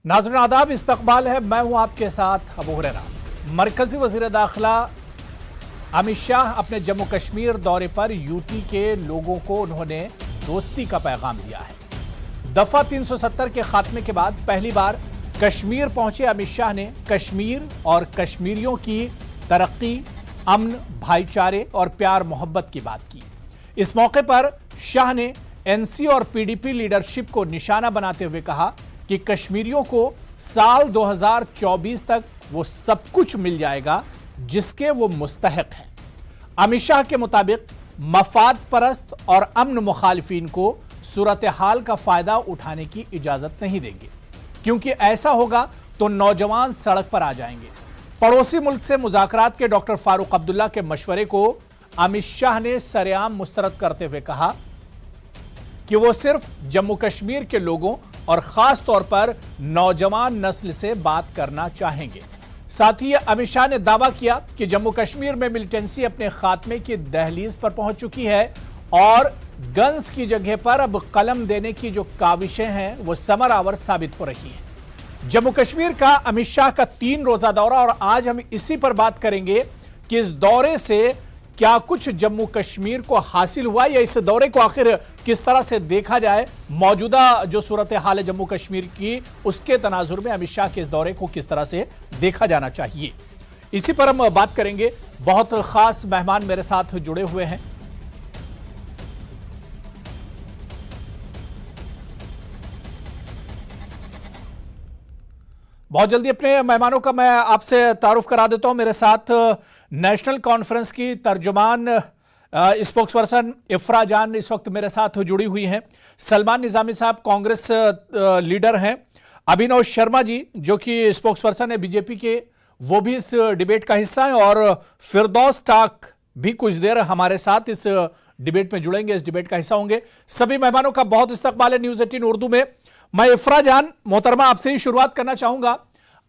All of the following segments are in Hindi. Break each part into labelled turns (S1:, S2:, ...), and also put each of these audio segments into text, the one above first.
S1: नाज़रीन आदाब, इस्तकबाल है। मैं हूं आपके साथ अबू हुरैरा। मरकजी वज़ीर दाखिला अमित शाह अपने जम्मू कश्मीर दौरे पर यूटी के लोगों को उन्होंने दोस्ती का पैगाम दिया है। दफा 370 के खात्मे के बाद पहली बार कश्मीर पहुंचे अमित शाह ने कश्मीर और कश्मीरियों की तरक्की, अमन, भाईचारे और प्यार मोहब्बत की बात की। इस मौके पर शाह ने एनसी और पीडीपी लीडरशिप को निशाना बनाते हुए कहा कि कश्मीरियों को साल 2024 तक वो सब कुछ मिल जाएगा जिसके वो मुस्तहक हैं। अमित शाह के मुताबिक मफाद परस्त और अमन मुखालिफिन को सूरत हाल का फायदा उठाने की इजाजत नहीं देंगे, क्योंकि ऐसा होगा तो नौजवान सड़क पर आ जाएंगे। पड़ोसी मुल्क से मुज़ाकरात के डॉक्टर फारूक अब्दुल्ला के मशवरे को अमित शाह ने सरेआम मुस्तरद करते हुए कहा कि वो सिर्फ जम्मू कश्मीर के लोगों और खास तौर पर नौजवान नस्ल से बात करना चाहेंगे। साथ ही अमित शाह ने दावा किया कि जम्मू कश्मीर में मिलिटेंसी अपने खात्मे की दहलीज पर पहुंच चुकी है और गन्स की जगह पर अब कलम देने की जो काविशें हैं वो समरावर साबित हो रही हैं। जम्मू कश्मीर का अमित शाह का 3 रोजा दौरा, और आज हम इसी पर बात करेंगे कि इस दौरे से क्या कुछ जम्मू कश्मीर को हासिल हुआ या इस दौरे को आखिर किस तरह से देखा जाए। मौजूदा जो सूरत हाल है जम्मू कश्मीर की, उसके तनाजुर में अमित शाह के इस दौरे को किस तरह से देखा जाना चाहिए, इसी पर हम बात करेंगे। बहुत खास मेहमान मेरे साथ जुड़े हुए हैं। बहुत जल्दी अपने मेहमानों का मैं आपसे तारुफ करा देता हूं। मेरे साथ नेशनल कॉन्फ्रेंस की तर्जुमान स्पोक्सपर्सन इफ्रा जान इस वक्त मेरे साथ जुड़ी हुई हैं। सलमान निजामी साहब कांग्रेस लीडर हैं। अभिनव शर्मा जी जो कि स्पोक्सपर्सन है बीजेपी के, वो भी इस डिबेट का हिस्सा हैं। और फिरदौस टाक भी कुछ देर हमारे साथ इस डिबेट में जुड़ेंगे, इस डिबेट का हिस्सा होंगे। सभी मेहमानों का बहुत इस्तकबाल है न्यूज़ 18 उर्दू में। मैं इफ्रा जान मोहतरमा आपसे ही शुरुआत करना चाहूंगा।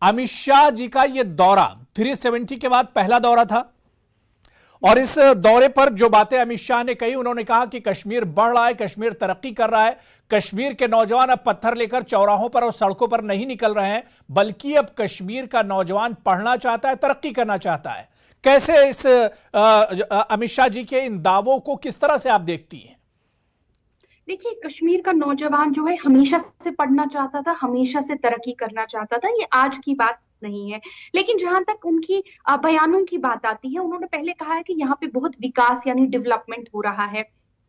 S1: अमित शाह जी का यह दौरा 370 के बाद पहला दौरा था, और इस दौरे पर जो बातें अमित शाह ने कही, उन्होंने कहा कि कश्मीर बढ़ रहा है, कश्मीर तरक्की कर रहा है, कश्मीर के नौजवान अब पत्थर लेकर चौराहों पर और सड़कों पर नहीं निकल रहे हैं, बल्कि अब कश्मीर का नौजवान पढ़ना चाहता है, तरक्की करना चाहता है। कैसे इस अमित शाह जी के इन दावों को किस तरह से आप देखती हैं?
S2: देखिए, कश्मीर का नौजवान जो है हमेशा से पढ़ना चाहता था, हमेशा से तरक्की करना चाहता था, ये आज की बात नहीं है। लेकिन जहां तक उनकी बयानों की बात आती है, उन्होंने पहले कहा है कि यहाँ पे बहुत विकास यानी डेवलपमेंट हो रहा है।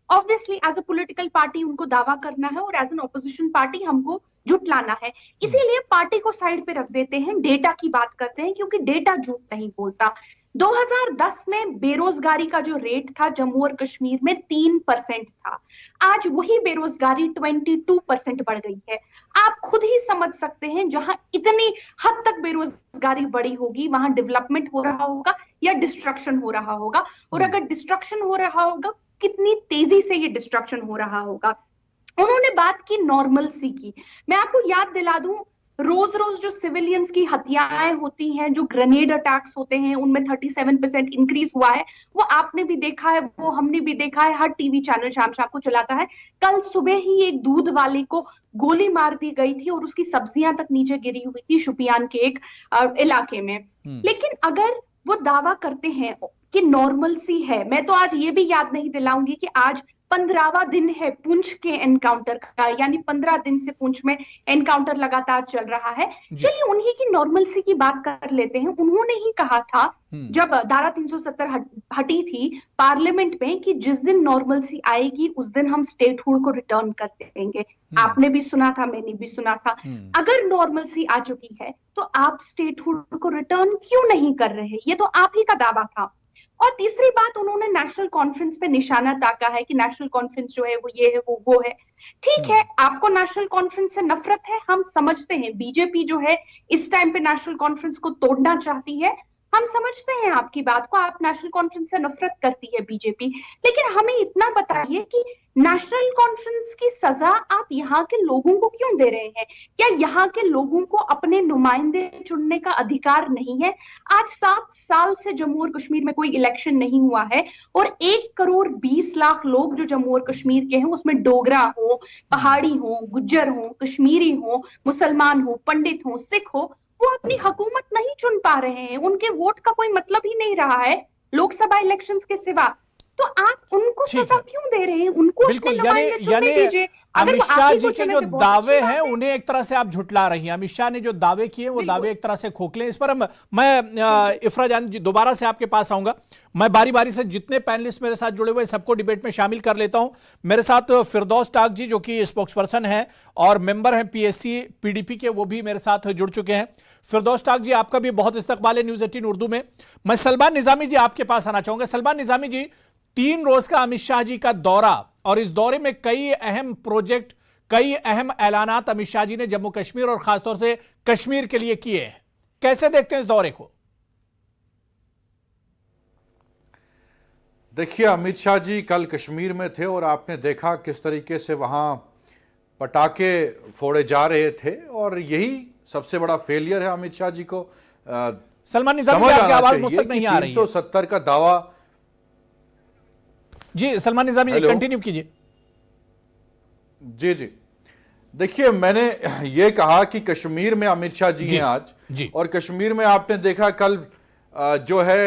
S2: Obviously as a political party उनको दावा करना है और एज एन ऑपोजिशन पार्टी हमको जुटलाना है, इसीलिए पार्टी को साइड पे रख देते हैं, डेटा की बात करते हैं, क्योंकि डेटा झूठ नहीं बोलता। 2010 में बेरोजगारी का जो रेट था जम्मू और कश्मीर में 3% था, आज वही बेरोजगारी 22% बढ़ गई है। आप खुद ही समझ सकते हैं, जहां इतनी हद तक बेरोजगारी बढ़ी होगी वहां डेवलपमेंट हो रहा होगा या डिस्ट्रक्शन हो रहा होगा, और अगर डिस्ट्रक्शन हो रहा होगा कितनी तेजी से ये डिस्ट्रक्शन हो रहा होगा। उन्होंने बात की नॉर्मलसी की। मैं आपको याद दिला दूं, रोज रोज जो सिविलियंस की हत्याएं होती हैं, जो ग्रेनेड अटैक्स होते हैं, उनमें 37% इंक्रीज हुआ है। वो आपने भी देखा है, वो हमने भी देखा है, हर टीवी चैनल शाम शाम को चलाता है। कल सुबह ही एक दूध वाली को गोली मार दी गई थी और उसकी सब्जियां तक नीचे गिरी हुई थी शुपियान के एक इलाके में। लेकिन अगर वो दावा करते हैं कि नॉर्मलसी है, मैं तो आज ये भी याद नहीं दिलाऊंगी कि आज 15वां दिन है पुंछ के एनकाउंटर का, यानी 15 दिन से पुंछ में एनकाउंटर लगातार चल रहा है। चलिए उन्हीं की नॉर्मलसी की बात कर लेते हैं। उन्होंने ही कहा था जब धारा 370 हटी थी पार्लियामेंट में कि जिस दिन नॉर्मलसी आएगी उस दिन हम स्टेटहुड को रिटर्न कर देंगे। आपने भी सुना था, मैंने भी सुना था। अगर नॉर्मलसी आ चुकी है तो आप स्टेटहुड को रिटर्न क्यों नहीं कर रहे? ये तो आप ही का दावा था। और तीसरी बात, उन्होंने नेशनल कॉन्फ्रेंस पे निशाना ताका है कि नेशनल कॉन्फ्रेंस जो है वो ये है, वो है। ठीक है, आपको नेशनल कॉन्फ्रेंस से नफरत है, हम समझते हैं। बीजेपी जो है इस टाइम पे नेशनल कॉन्फ्रेंस को तोड़ना चाहती है, हम समझते हैं आपकी बात को, आप नेशनल कॉन्फ्रेंस से नफरत करती है बीजेपी, लेकिन हमें इतना बताइए कि नेशनल कॉन्फ्रेंस की सजा आप यहाँ के लोगों को क्यों दे रहे हैं? क्या यहाँ के लोगों को अपने नुमाइंदे चुनने का अधिकार नहीं है? आज 7 साल से जम्मू और कश्मीर में कोई इलेक्शन नहीं हुआ है, और 1 करोड़ 20 लाख लोग जो जम्मू और कश्मीर के हैं, उसमें डोगरा हो, पहाड़ी हो, गुज्जर हो, कश्मीरी हो, मुसलमान हो, पंडित हो, सिख हो, वो अपनी हुकूमत नहीं चुन पा रहे हैं। उनके वोट का कोई मतलब ही नहीं रहा है लोकसभा इलेक्शंस के सिवा। तो आप उनको
S1: ठीक
S2: सजा
S1: है,
S2: क्यों दे रहे हैं? उनको अपने
S1: बिल्कुल।
S2: नुमाइंदे
S1: यानी
S2: चुनने दीजिए। अगर
S1: अमित
S2: वो
S1: शाह
S2: आप ही
S1: जी
S2: को
S1: के
S2: चुने
S1: जो
S2: तो बहुत
S1: दावे
S2: अच्छी
S1: हैं
S2: बात है।
S1: उन्हें एक तरह से आप झुटला रही हैं। अमित शाह ने जो दावे किए वो
S2: बिल्कुल।
S1: दावे एक तरह से खोखले हैं। इस पर मैं इफ्रा जान जी दोबारा से आपके पास आऊंगा। मैं बारी बारी से जितने पैनलिस्ट मेरे साथ जुड़े हुए सबको डिबेट में शामिल कर लेता हूं। मेरे साथ फिरदौस टाक जी जो कि स्पोक्सपर्सन हैं और मेंबर हैं पीएससी पीडीपी के, वो भी मेरे साथ जुड़ चुके हैं। फिरदौस टाक जी, आपका भी बहुत इस्तकबाल है न्यूज 18 उर्दू में। मैं सलमान निजामी जी आपके पास आना चाहूंगा। सलमान निजामी जी, 3 रोज का अमित शाह जी का दौरा, और इस दौरे में कई अहम प्रोजेक्ट, कई अहम ऐलानात अमित शाह जी ने जम्मू कश्मीर और खासतौर से कश्मीर के लिए किए हैं। कैसे देखते हैं इस दौरे को?
S3: देखिए, अमित शाह जी कल कश्मीर में थे और आपने देखा किस तरीके से वहां पटाखे फोड़े जा रहे थे, और यही सबसे बड़ा फेलियर है अमित शाह जी को।
S1: सलमान निजामी जी, आपकी आवाज मुझ तक नहीं आ रही है।
S3: 370 का दावा।
S1: जी सलमान निजामी जी, कंटिन्यू कीजिए।
S3: जी जी, देखिए, मैंने ये कहा कि कश्मीर में अमित शाह जी हैं आज
S1: जी।
S3: और कश्मीर में आपने देखा कल जो है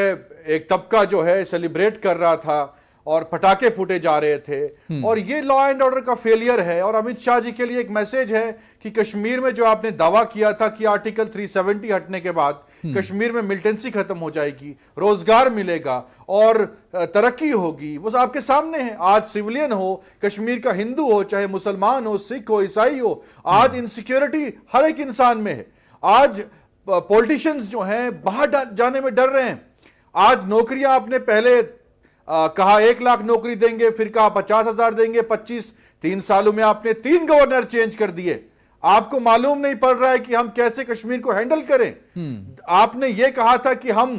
S3: एक तबका जो है सेलिब्रेट कर रहा था और पटाखे फूटे जा रहे थे, और ये लॉ एंड ऑर्डर का फेलियर है। और अमित शाह जी के लिए एक मैसेज है कि कश्मीर में जो आपने दावा किया था कि आर्टिकल 370 हटने के बाद कश्मीर में मिलिटेंसी खत्म हो जाएगी, रोजगार मिलेगा और तरक्की होगी, वो आपके सामने है। आज सिविलियन हो, कश्मीर का हिंदू हो, चाहे मुसलमान हो, सिख हो, ईसाई हो, आज इनसिक्योरिटी हर एक इंसान में है। आज पॉलिटिशियंस जो हैं बाहर जाने में डर रहे हैं। आज नौकरियां आपने पहले कहा 1 लाख नौकरी देंगे, फिर कहा 50,000 देंगे, 3 सालों में आपने 3 गवर्नर चेंज कर दिए। आपको मालूम नहीं पड़ रहा है कि हम कैसे कश्मीर को हैंडल करें। आपने यह कहा था कि हम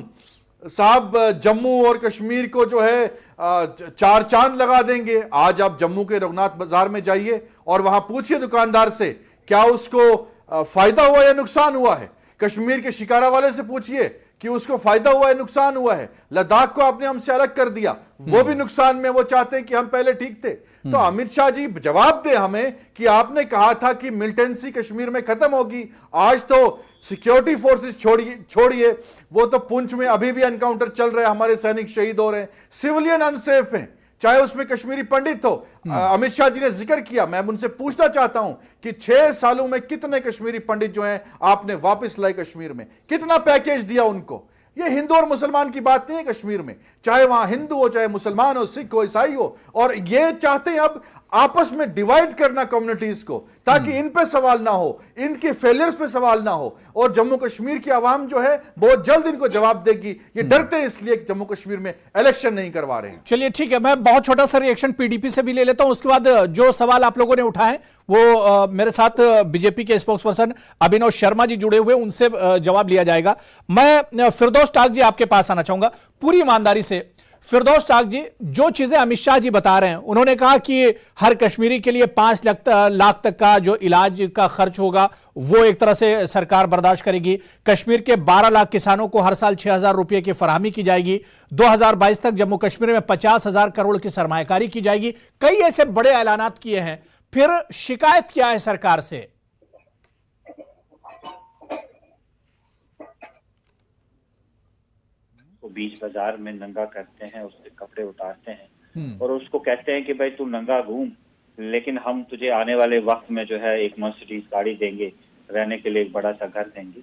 S3: साहब जम्मू और कश्मीर को जो है 4 चांद लगा देंगे। आज आप जम्मू के रघुनाथ बाजार में जाइए और वहां पूछिए दुकानदार से क्या उसको फायदा हुआ या नुकसान हुआ है। कश्मीर के शिकारा वाले से पूछिए कि उसको फायदा हुआ है, नुकसान हुआ है। लद्दाख को आपने हमसे अलग कर दिया, वो भी नुकसान में, वो चाहते हैं कि हम पहले ठीक थे। तो अमित शाह जी जवाब दे हमें कि आपने कहा था कि मिलिटेंसी कश्मीर में खत्म होगी। आज तो सिक्योरिटी फोर्सेस छोड़िए, वो तो पुंछ में अभी भी एनकाउंटर चल रहा है, हमारे सैनिक शहीद हो रहे हैं, सिविलियन अनसेफ हैं, चाहे उसमें कश्मीरी पंडित हो। अमित शाह जी ने जिक्र किया, मैं उनसे पूछना चाहता हूं कि 6 सालों में कितने कश्मीरी पंडित जो हैं आपने वापस लाए कश्मीर में, कितना पैकेज दिया उनको। ये हिंदू और मुसलमान की बात नहीं है कश्मीर में, चाहे वहां हिंदू हो, चाहे मुसलमान हो, सिख हो, ईसाई हो। और ये चाहते हैं अब आपस में डिवाइड करना कम्युनिटीज को, ताकि इन पे सवाल ना हो, इनके फेलियर्स पे सवाल ना हो। और जम्मू कश्मीर की आवाम जो है बहुत जल्द इनको जवाब देगी। ये डरते हैं इसलिए कि जम्मू कश्मीर में इलेक्शन नहीं करवा रहे हैं।
S1: चलिए ठीक है, मैं बहुत छोटा सा रिएक्शन पीडीपी से भी ले लेता हूं, उसके बाद जो सवाल आप लोगों ने उठाए वो मेरे साथ बीजेपी के स्पोक्सपर्सन अभिनव शर्मा जी जुड़े हुए, उनसे जवाब लिया जाएगा। मैं फिरदौस टाक जी आपके पास आना चाहूंगा पूरी ईमानदारी से। फिरदौस टाक जी, जो चीजें अमित शाह जी बता रहे हैं, उन्होंने कहा कि हर कश्मीरी के लिए 5 लाख तक का जो इलाज का खर्च होगा वो एक तरह से सरकार बर्दाश्त करेगी। कश्मीर के 12 लाख किसानों को हर साल 6,000 रुपए की फराहमी की जाएगी। 2022 तक जम्मू कश्मीर में 50,000 करोड़ की सरमायाकारी की जाएगी। कई ऐसे बड़े ऐलानात किए हैं, फिर शिकायत क्या है सरकार से?
S4: बीच बाजार में नंगा करते हैं, उससे कपड़े उतारते हैं और उसको कहते हैं कि भाई तू नंगा घूम, लेकिन हम तुझे आने वाले वक्त में जो है एक मर्सिडीज गाड़ी देंगे, रहने के लिए एक बड़ा सा घर देंगे।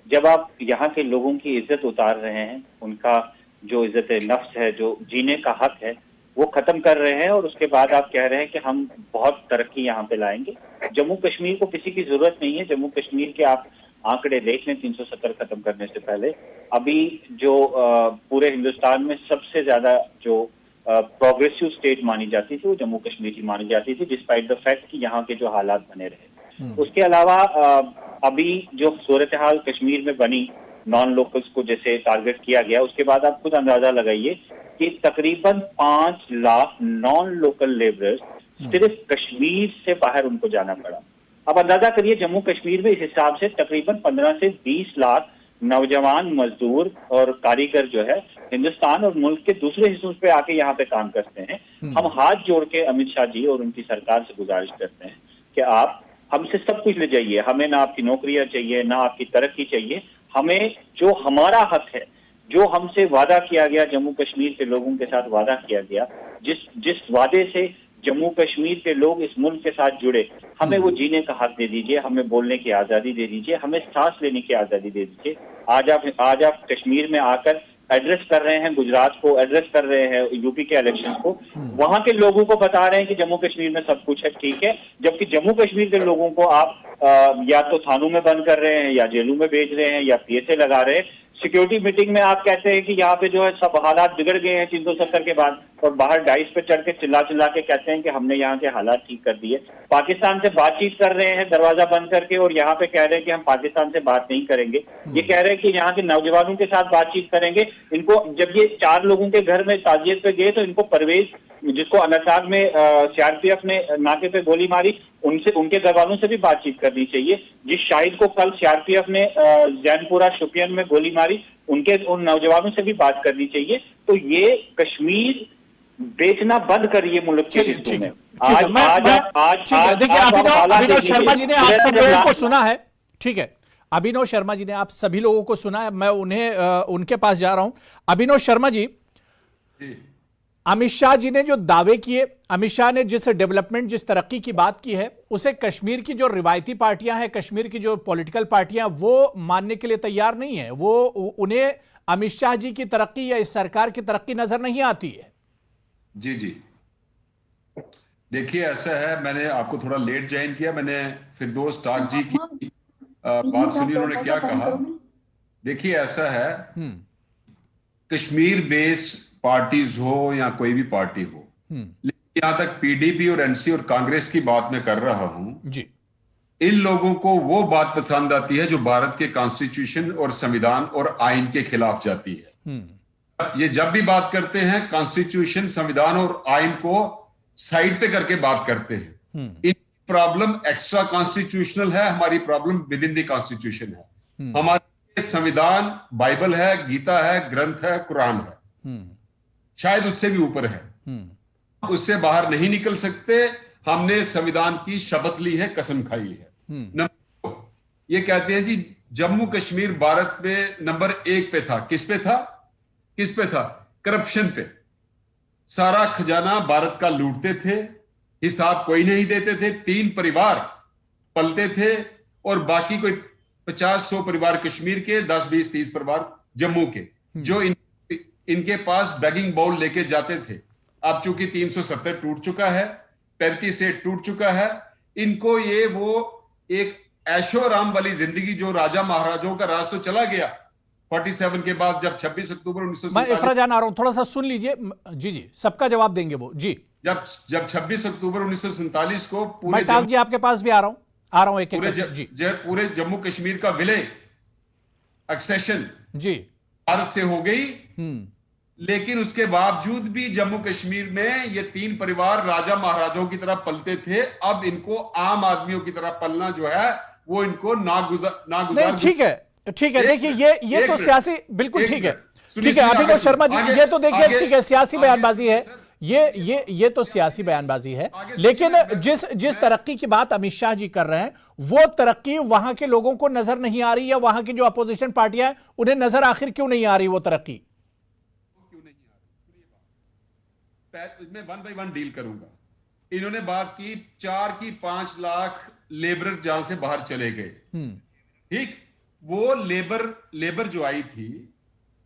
S4: जब आप यहाँ के लोगों की इज्जत उतार रहे हैं, उनका जो इज्जत नफ्स है, जो जीने का हक है, वो खत्म कर रहे हैं, और उसके बाद आप कह रहे हैं कि हम बहुत तरक्की यहाँ पे लाएंगे। जम्मू कश्मीर को किसी की जरूरत नहीं है। जम्मू कश्मीर के आप आंकड़े देख लें, 370 खत्म करने से पहले अभी जो पूरे हिंदुस्तान में सबसे ज्यादा जो प्रोग्रेसिव स्टेट मानी जाती थी वो जम्मू कश्मीर की मानी जाती थी, डिस्पाइट द फैक्ट कि यहाँ के जो हालात बने रहे। उसके अलावा अभी जो सूरत हाल कश्मीर में बनी, नॉन लोकल्स को जैसे टारगेट किया गया, उसके बाद आप खुद अंदाजा लगाइए कि तकरीबन 5 लाख नॉन लोकल लेबरर्स सिर्फ कश्मीर से बाहर उनको जाना पड़ा। अब अंदाजा करिए जम्मू कश्मीर में इस हिसाब से तकरीबन 15 से 20 लाख नौजवान मजदूर और कारीगर जो है हिंदुस्तान और मुल्क के दूसरे हिस्सों पे आके यहाँ पे काम करते हैं। हम हाथ जोड़ के अमित शाह जी और उनकी सरकार से गुजारिश करते हैं कि आप हमसे सब कुछ ले जाइए, हमें ना आपकी नौकरियां चाहिए, ना आपकी तरक्की चाहिए, हमें जो हमारा हक है, जो हमसे वादा किया गया, जम्मू कश्मीर के लोगों के साथ वादा किया गया, जिस वादे से जम्मू कश्मीर के लोग इस मुल्क के साथ जुड़े, हमें वो जीने का हक दे दीजिए, हमें बोलने की आजादी दे दीजिए, हमें सांस लेने की आजादी दे दीजिए। आज आप कश्मीर में आकर एड्रेस कर रहे हैं, गुजरात को एड्रेस कर रहे हैं, यूपी के इलेक्शन को, वहां के लोगों को बता रहे हैं कि जम्मू कश्मीर में सब कुछ है, ठीक है, जबकि जम्मू कश्मीर के लोगों को आप या तो थानों में बंद कर रहे हैं, या जेलों में भेज रहे हैं, या पीएसए लगा रहे हैं। सिक्योरिटी मीटिंग में आप कहते हैं कि यहाँ पे जो है सब हालात बिगड़ गए हैं 370 के बाद, और बाहर डाइस पे चढ़ के चिल्ला के कहते हैं कि हमने यहाँ के हालात ठीक कर दिए। पाकिस्तान से बातचीत कर रहे हैं दरवाजा बंद करके, और यहाँ पे कह रहे हैं कि हम पाकिस्तान से बात नहीं करेंगे। ये कह रहे हैं कि यहाँ के नौजवानों के साथ बातचीत करेंगे। इनको जब ये 4 लोगों के घर में ताजियत पे गए तो इनको परवेज, जिसको अनंतनाग में सीआरपीएफ ने नाके पे गोली मारी, उनके घर वालों से भी बातचीत करनी चाहिए। जिस शाहिद को कल सीआरपीएफ ने जैनपुरा शोपियान में गोली मारी, उन नौजवानों से भी बात करनी चाहिए। तो ये कश्मीर बेचना बंद करिए मुल्क के हिस्सों में।
S1: देखिए अभिनव शर्मा जी ने आप सब लोगों को सुना है, ठीक है, अभिनव शर्मा जी ने आप सभी लोगों को सुना है, मैं उनके पास जा रहा हूं। अभिनव शर्मा जी, अमित शाह जी ने जो दावे किए, अमित शाह ने जिस डेवलपमेंट, जिस तरक्की की बात की है, उसे कश्मीर की जो रिवायती पार्टियां हैं, कश्मीर की जो पॉलिटिकल पार्टियां, वो मानने के लिए तैयार नहीं है। वो उन्हें अमित शाह जी की तरक्की या इस सरकार की तरक्की नजर नहीं आती है।
S5: जी जी, देखिए ऐसा है, मैंने आपको थोड़ा लेट ज्वाइन किया, मैंने फिरदौस टाक जी की बात सुनी, उन्होंने क्या कहा। देखिए ऐसा है, कश्मीर बेस्ड पार्टीज हो या कोई भी पार्टी हो, लेकिन यहां तक पीडीपी और एनसी और कांग्रेस की बात मैं कर रहा हूं
S1: जी,
S5: इन लोगों को वो बात पसंद आती है जो भारत के कॉन्स्टिट्यूशन और संविधान और आइन के खिलाफ जाती है। ये जब भी बात करते हैं, कॉन्स्टिट्यूशन, संविधान और आइन को साइड पे करके बात करते हैं। इन प्रॉब्लम एक्स्ट्रा कॉन्स्टिट्यूशनल है, हमारी problem with in the constitution है। हमारे संविधान बाइबल है, गीता है, ग्रंथ है, कुरान है, शायद उससे भी ऊपर है, उससे बाहर नहीं निकल सकते। हमने संविधान की शपथ ली है, कसम खाई है। नंबर 2, ये कहते हैं जी जम्मू कश्मीर भारत में नंबर 1 पे था। किस पे था? किस पे था? करप्शन पे। सारा खजाना भारत का लूटते थे, हिसाब कोई नहीं देते थे। 3 परिवार पलते थे और बाकी कोई 50-100 परिवार कश्मीर के, 10-20-30 परिवार जम्मू के, जो इनके पास बैगिंग बाउल लेके जाते थे। अब चूंकि 370 टूट चुका है, 35 से टूट चुका है, इनको ये वो एक ऐशो आराम वाली जिंदगी जो राजा महाराजों का राज तो चला गया 47 के बाद, जब 26 अक्टूबर 1947,
S1: मैं इफराजान आ रहा हूं, थोड़ा सा सुन लीजिए। जी जी, सबका जवाब देंगे वो जी।
S5: जब 26 अक्टूबर 1947 को
S1: मैं टाक जी आपके पास भी आ रहा हूं
S5: पूरे जम्मू कश्मीर का विलय, एक्सेशन
S1: जी
S5: भारत से हो गई। लेकिन उसके बावजूद भी जम्मू कश्मीर में ये 3 परिवार राजा महाराजाओं की तरह पलते थे। अब इनको आम आदमियों की तरह पलना जो है वो इनको नागुजार।
S1: ठीक है, देखिए ये तो सियासी, बिल्कुल ठीक है, अभिनव शर्मा जी, ये तो देखिए ठीक है, सियासी बयानबाजी है, ये तो सियासी बयानबाजी है। लेकिन जिस तरक्की की बात अमित शाह जी कर रहे हैं, वो तरक्की वहां के लोगों को नजर नहीं आ रही, या वहां की जो अपोजिशन पार्टियां हैं उन्हें नजर आखिर क्यों नहीं आ रही वो तरक्की?
S5: मैं 1 बाय 1 डील करूंगा। इन्होंने बात की 4 की 5 लाख लेबर जहां से बाहर चले गए, ठीक, वो लेबर जो आई थी,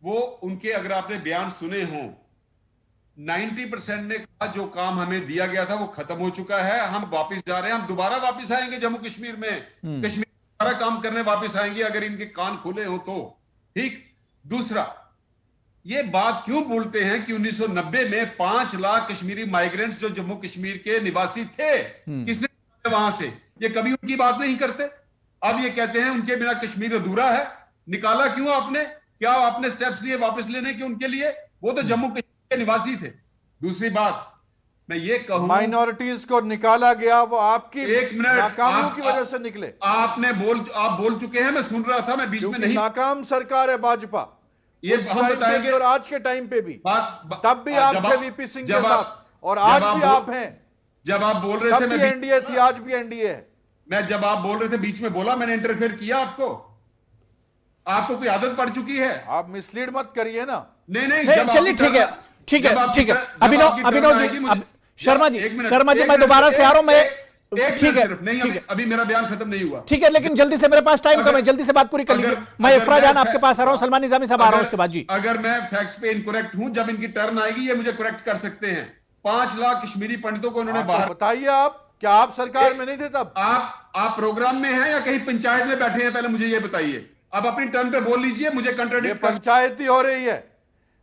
S5: वो उनके अगर आपने बयान सुने हो, 90% ने कहा जो काम हमें दिया गया था वो खत्म हो चुका है, हम वापस जा रहे हैं, हम दोबारा वापस आएंगे जम्मू कश्मीर में, कश्मीर सारा काम करने वापस आएंगे अगर इनके कान खुले हो तो। ठीक, दूसरा, ये बात क्यों बोलते हैं कि 1990 में 5 लाख कश्मीरी माइग्रेंट्स जो जम्मू कश्मीर के निवासी थे, किसने वहां से, ये कभी उनकी बात नहीं करते। अब ये कहते हैं उनके बिना कश्मीर अधूरा है। निकाला क्यों आपने? क्या आपने स्टेप्स लिए वापस लेने के उनके लिए? वो तो जम्मू कश्मीर के निवासी थे। दूसरी बात मैं ये कहूं,
S3: माइनॉरिटीज को निकाला गया, वो आपकी
S5: एक मिनट,
S3: नाकामियों की वजह से निकले।
S5: आप बोल चुके हैं, मैं सुन रहा था, मैं बीच में नहीं।
S3: नाकाम सरकार है भाजपा,
S5: ये
S3: उस
S5: हम
S3: टाइम पे
S5: बताएंगे
S3: भी और आज के टाइम पे भी। तब भी आप थे वीपी सिंह के साथ और आज भी आप हैं।
S5: जब आप बोल रहे थे
S3: तब भी एनडीए थी, आज भी एनडीए है।
S5: मैं जब आप बोल रहे थे बीच में बोला, मैंने इंटरफेयर किया? आपको कोई आदत पड़ चुकी है?
S3: आप मिसलीड मत करिए ना।
S5: नहीं,
S1: चलिए ठीक है, ठीक है, ठीक है। अभिनव जी, शर्मा जी मैं दोबारा से आ रहा हूं। मैं ठीक है,
S5: नहीं, अभी मेरा बयान खत्म नहीं हुआ।
S1: ठीक है, लेकिन जल्दी से, मेरे पास टाइम कम है, जल्दी से बात पूरी कर लीजिए। मैं इफ्रा जान आपके पास आ रहा हूं, सलमान निजामी साहब आ रहा हूं उसके बाद। जी,
S5: अगर मैं फैक्ट्स पे इनकरेक्ट हूं, जब इनकी टर्न आएगी ये मुझे करेक्ट कर सकते हैं। 5 लाख कश्मीरी पंडितों को इन्होंने बाहर।
S3: बताइए आप, क्या आप सरकार में नहीं थे तब?
S5: आप प्रोग्राम में हैं या कहीं पंचायत में बैठे हैं? पहले मुझे ये बताइए। आप अपनी टर्न पे बोल लीजिए, मुझे कंट्राडिक्ट।
S3: पंचायत ही हो रही है,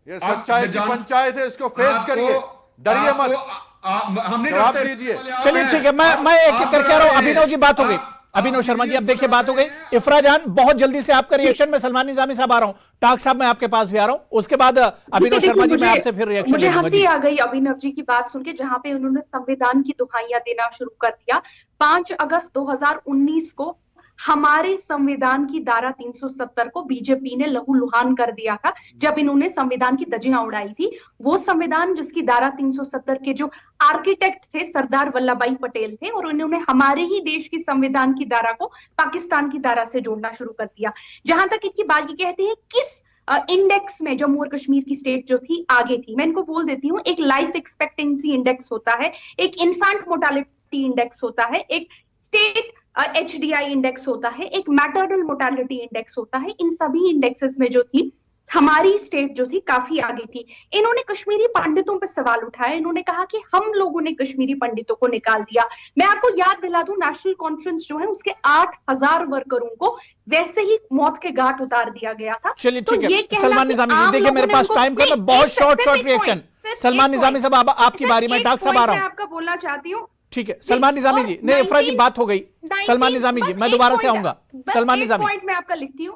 S3: ये सच्चाई की पंचायत है, इसको फेस करिए, डरिए मत,
S5: हमने
S3: जवाब दीजिए।
S1: चलिए ठीक है, मैं एक एक करके आ रहा हूं। अभिनव जी बात हो गई, अभिनव शर्मा जी अब देखिए बात हो गई। इफ्रा जान बहुत जल्दी से आपका रिएक्शन। मैं सलमान निजामी साहब आ रहा हूं, टाक साहब मैं आपके पास भी आ रहा हूं, उसके बाद अभिनव शर्मा जी मैं आपसे फिर रिएक्शन।
S2: मुझे हंसी आ गई अभिनव जी की बात सुन के, जहां पे उन्होंने संविधान की दुहाइयां देना शुरू कर दिया। 5 अगस्त 2019 को हमारे संविधान की धारा 370 को बीजेपी ने लहूलुहान कर दिया था जब इन्होंने संविधान की धज्जियां उड़ाई थी। वो संविधान जिसकी धारा 370 के जो आर्किटेक्ट थे सरदार वल्लभ भाई पटेल थे, और उन्होंने हमारे ही देश की संविधान की धारा को पाकिस्तान की धारा से जोड़ना शुरू कर दिया। जहां तक इनकी बात ये कहते हैं किस इंडेक्स में जम्मू और कश्मीर की स्टेट जो थी आगे थी, मैं इनको बोल देती हूँ। एक लाइफ एक्सपेक्टेंसी इंडेक्स होता है, एक इन्फेंट मोर्टालिटी इंडेक्स होता है, एक स्टेट HDI इंडेक्स होता है, एक मैटरनल मोर्टालिटी इंडेक्स होता है। इन सभी इंडेक्सेस में जो थी हमारी स्टेट जो थी काफी आगे थी। इन्होंने कश्मीरी पंडितों पर सवाल उठाया, इन्होंने कहा कि हम लोगों ने कश्मीरी पंडितों को निकाल दिया। मैं आपको याद दिला दूं, नेशनल कॉन्फ्रेंस जो है उसके 8000 वर्करों को वैसे ही मौत के घाट उतार दिया गया था।
S1: चलिए ठीक है, सलमान निजामी जी देखिए मेरे पास टाइम कम है, बहुत शॉर्ट रिएक्शन। सलमान निजामी साहब अब आपकी बारी, मैं टाक साहब आ रहा हूं।
S2: आपका बोलना चाहती हूँ।
S1: ठीक है सलमान निजामी जी, नहीं इफ्रा जी बात हो गई। सलमान निजामी जी मैं दोबारा से आऊंगा। सलमान निजामी
S2: पॉइंट मैं आपका लिखती हूँ।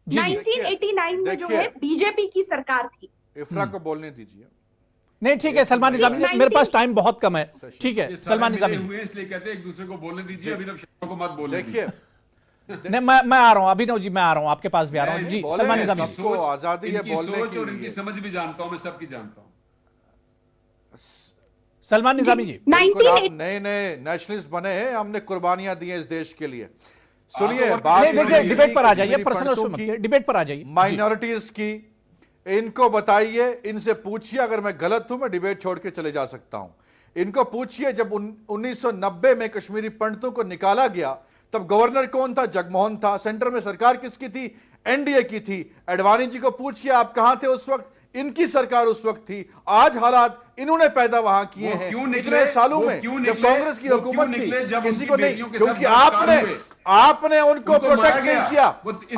S2: 1989 में जो है बीजेपी की सरकार थी।
S3: इफ्रा को बोलने दीजिए।
S1: नहीं ठीक है सलमान निजामी जी, मेरे पास टाइम बहुत कम है। ठीक है सलमान निजामी जी,
S5: इसलिए कहते हैं एक दूसरे को बोलने दीजिए, अभिनव शर्मा को मत बोलने
S3: देखिए।
S1: नहीं मैं आ रहा हूं अभिनव जी, मैं आ रहा हूं आपके पास भी आ रहा हूं। जी सलमान निजामी,
S3: सबको आजादी है बोलने की
S5: और इनकी समझ भी जानता हूं, मैं सबकी जानता हूं।
S1: सलमान निजामी जी,
S3: नए नए नेशनलिस्ट बने हैं, हमने कुर्बानियां दी हैं इस देश के लिए। सुनिए बात,
S1: देखिए डिबेट पर आ जाइए, पर्सनल डिबेट पर आ जाइए।
S3: माइनॉरिटीज की इनको बताइए, इनसे पूछिए, अगर मैं गलत हूं मैं डिबेट छोड़ के चले जा सकता हूं। इनको पूछिए जब 1990 में कश्मीरी पंडितों को निकाला गया तब गवर्नर कौन था? जगमोहन था। सेंटर में सरकार किसकी थी? एनडीए की थी। एडवाणी जी को पूछिए आप कहां थे उस वक्त? इनकी सरकार उस वक्त थी। आज हालात इन्होंने पैदा वहां किए हैं इतने सालों में जब कांग्रेस की हुकूमत थी। किसी को नहीं, क्योंकि आपने उनको प्रोटेक्ट नहीं किया।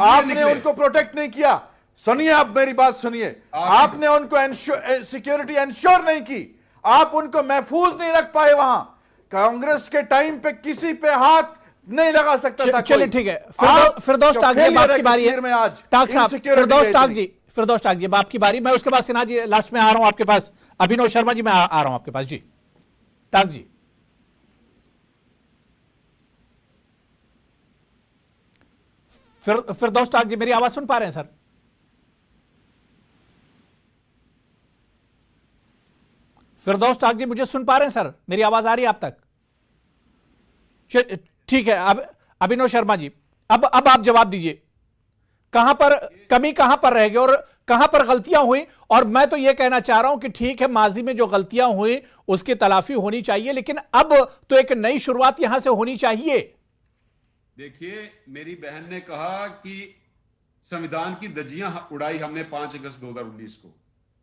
S3: आपने उनको प्रोटेक्ट नहीं किया। सुनिए आप मेरी बात सुनिए, आपने उनको सिक्योरिटी एंश्योर नहीं की, आप उनको महफूज नहीं रख पाए। वहां कांग्रेस के टाइम पे किसी पे हाथ नहीं लगा सकता था।
S1: चलिए ठीक है, फिरदौस टाक जी आपकी बारी है। टाक साहब, फिरदौस टाक जी आपकी बारी। मैं उसके बाद सिन्हा जी लास्ट में आ रहा हूं आपके पास। अभिनव शर्मा जी मैं आ रहा हूं आपके पास। जी टाक जी, फिरदौस टाक जी मेरी आवाज सुन पा रहे हैं सर? फिरदौस टाक जी मुझे सुन पा रहे हैं सर? मेरी आवाज आ रही है आप तक? ठीक है, अब अभिनव शर्मा जी अब आप जवाब दीजिए, कहां पर कमी कहां पर रह गई और कहां पर गलतियां हुई? और मैं तो यह कहना चाह रहा हूं कि ठीक है माजी में जो गलतियां हुई उसकी तलाफी होनी चाहिए, लेकिन अब तो एक नई शुरुआत यहां से होनी चाहिए।
S5: देखिए मेरी बहन ने कहा कि संविधान की धज्जियां उड़ाई हमने 5 अगस्त 2019 को।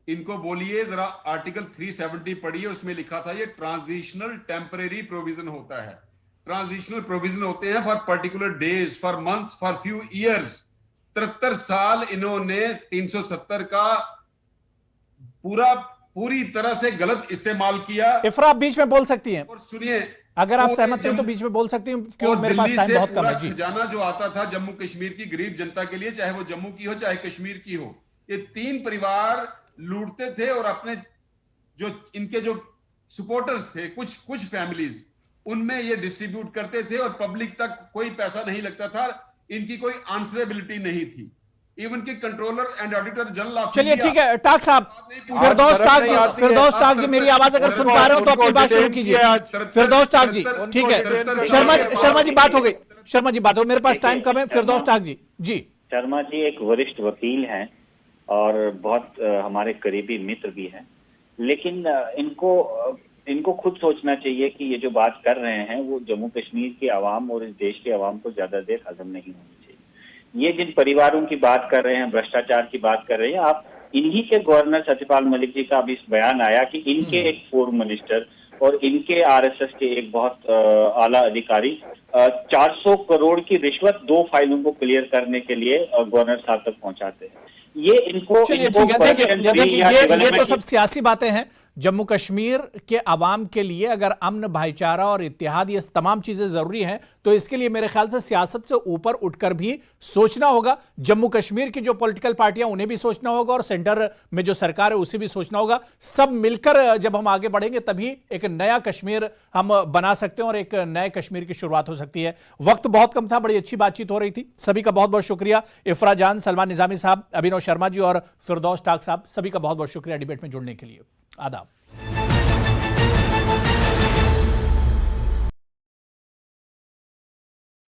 S5: इनको बोलिए जरा आर्टिकल 370 पढ़िए, उसमें लिखा था ये ट्रांजिशनल टेम्परेरी प्रोविजन होता है। ट्रांजिशनल प्रोविजन होते हैं for particular days, for months, for few years. 73 साल इन्होंने 370 का पूरी तरह से गलत इस्तेमाल किया।
S1: इफ्रा आप बीच में बोल सकती हैं।
S5: और सुनिए
S1: अगर आप
S5: पूरे
S1: सहमत हैं तो बीच में बोल सकती हूँ, क्योंकि मेरे पास
S5: दिल्ली
S1: टाइम
S5: से
S1: बहुत कम
S5: पूरा
S1: है जी।
S5: खजाना जो आता था जम्मू कश्मीर की गरीब जनता के लिए, चाहे वो जम्मू की हो चाहे कश्मीर की हो, ये 3 परिवार लूटते थे और अपने जो इनके जो सपोर्टर्स थे, कुछ फैमिलीज, उनमें ये डिस्ट्रीब्यूट करते थे और पब्लिक तक कोई पैसा नहीं लगता था, इनकी कोई आंसरेबिलिटी नहीं थी। इवन की controller and auditor general of
S1: चलिए ठीक है, टाक साहब,
S3: आज
S1: फिरदौस
S3: शर्म
S1: टाक
S3: नहीं
S1: जी,
S3: आती है।
S1: फिरदौस टाक जी, मेरी आवाज अगर सुन पा रहे हो तो अपनी बात शुरू कीजिए। फिरदौस टाक जी, ठीक है, शर्मा जी बात हो गई, शर्मा जी बात हो, मेरे पास टाइम कम है। फिरदौस टाक जी जी।
S4: शर्मा जी एक वरिष्ठ वकील हैं और बहुत हमारे करीबी मित्र भी हैं, लेकिन इनको खुद सोचना चाहिए कि ये जो बात कर रहे हैं वो जम्मू कश्मीर की आवाम और इस देश की आवाम को ज्यादा देर हजम नहीं होनी चाहिए। ये जिन परिवारों की बात कर रहे हैं, भ्रष्टाचार की बात कर रहे हैं, आप इन्हीं के गवर्नर सत्यपाल मलिक जी का अभी इस बयान आया कि इनके एक पूर्व मिनिस्टर और इनके आरएसएस के एक बहुत आला अधिकारी 400 करोड़ की रिश्वत 2 फाइलों को क्लियर करने के लिए गवर्नर साहब तक पहुंचाते हैं। ये इनको
S1: चलिए ठीक है, देखिए ये तो सब सियासी बातें हैं। जम्मू कश्मीर के अवाम के लिए अगर अमन, भाईचारा और इत्तेहाद, ये तमाम चीजें जरूरी हैं, तो इसके लिए मेरे ख्याल से सियासत से ऊपर उठकर भी सोचना होगा। जम्मू कश्मीर की जो पॉलिटिकल पार्टियां, उन्हें भी सोचना होगा और सेंटर में जो सरकार है उसे भी सोचना होगा। सब मिलकर जब हम आगे बढ़ेंगे तभी एक नया कश्मीर हम बना सकते हैं और एक नए कश्मीर की शुरुआत हो सकती है। वक्त बहुत कम था, बड़ी अच्छी बातचीत हो रही थी। सभी का बहुत बहुत शुक्रिया। इफ्रा जान, सलमान निजामी साहब, अभिनव शर्मा जी और फिरदौस टाक साहब, सभी का बहुत बहुत शुक्रिया डिबेट में जुड़ने के लिए। आदाब।